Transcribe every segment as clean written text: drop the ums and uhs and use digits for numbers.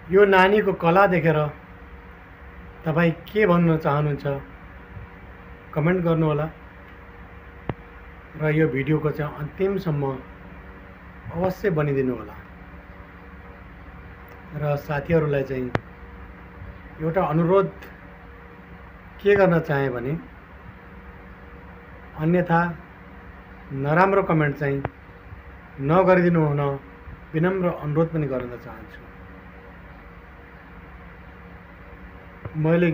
यो नानीको कला देखेर तपाईँ के भन्न चाहनुहुन्छ कमेन्ट गर्नुहोला र यो भिडियोको चाहिँ अन्तिमसम्म अवश्य बनिदिनु होला। र साथीहरूलाई चाहिँ एउटा अनुरोध के गर्न चाहे भने अन्यथा नराम्रो कमेन्ट चाहिँ नगरिदिनु हुन विनम्र अनुरोध पनि गर्न चाहन्छु। मैले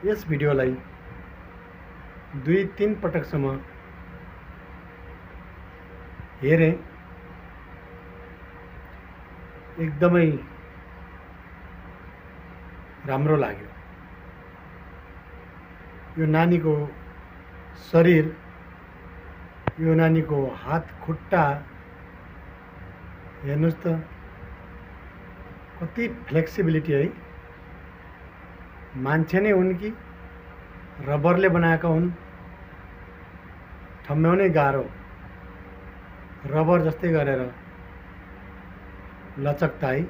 यस भिडियोलाई 2-3 पटकसम्म हेरेँ, एकदमै राम्रो लाग्यो। यो नानीको शरीर, यो नानीको हात खुट्टा हेर्नुस् त कति फ्लेक्सिबिलिटी है। मान्छे नै हुन् कि रबरले बनाएका हुन्, ठम्म्याउनै गाह्रो। रबर जस्तै गरेर लचकता है,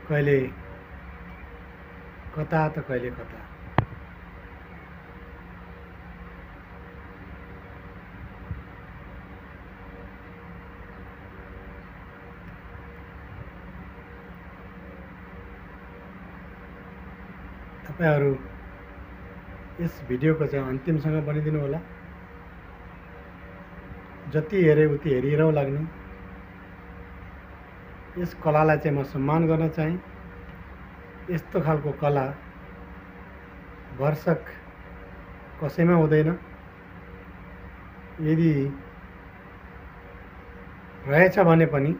कहिले कता त कहिले कता। तपाईहरु यस भिडियोको चाहिँ अन्तिमसँग बनिदिनु होला। जति हेरे उति हेरिरहँ लाग्ने यस कलालाई चाहिँ म सम्मान गर्न चाहे। यस्तो खालको कला भरसक कसैमा हुँदैन। यदि रहेछ भने पनि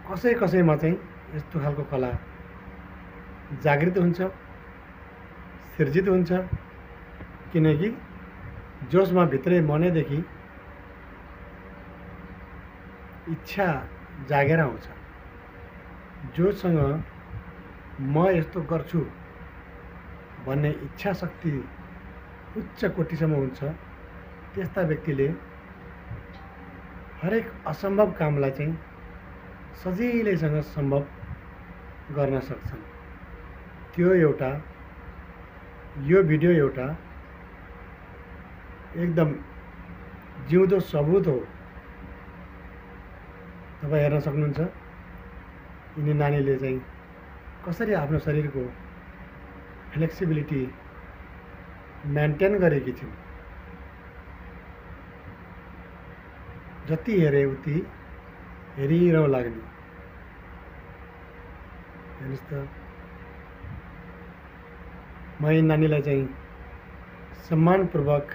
कसै कसैमा चाहिँ यस्तो खालको कला जागृत हुन्छ, सिर्जित हुन्छ। किनकि जोसमा भित्रै मनैदेखि इच्छा जागेर आउँछ। जोसँग म यस्तो गर्छु भन्ने इच्छा शक्ति उच्च कोटिसम्म हुन्छ, त्यस्ता व्यक्तिले हरेक असम्भव कामलाई चाहिँ सजिलैसँग सम्भव गर्न सक्छन्। त्यो एउटा यो भिडियो एउटा एकदम जिउँदो सबुत हो। तपाईं हेर्न सक्नुहुन्छ यिनी नानीले चाहिँ कसरी आफ्नो शरीरको फ्लेक्सिबिलिटी मेन्टेन गरेकी छिन्। जति हेरे उति हेरिरहँ लाग्ने। हेर्नुस् त, म यी नानीलाई चाहिँ सम्मानपूर्वक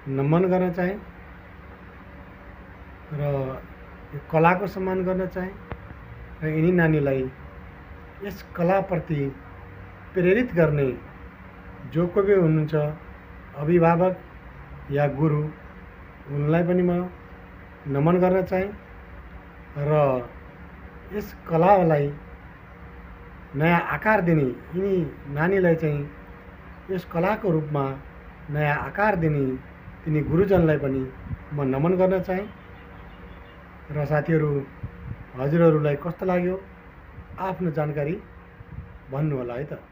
नमन गर्न चाहे र यो कलाको सम्मान गर्न चाहे र यिनी नानीलाई यस कलाप्रति प्रेरित गर्ने जो कोही भी हुनुहुन्छ, अभिभावक या गुरु, उनलाई पनि म नमन गर्न चाहे र यस कलालाई नयाँ आकार दिने, यिनी नानीलाई चाहिँ यस कलाको रूपमा नयाँ आकार दिने तिनी गुरुजनलाई पनि म नमन गर्न चाहे। र साथीहरू, हजुरहरूलाई कस्तो लाग्यो आफ्नो जानकारी भन्नु होला है त।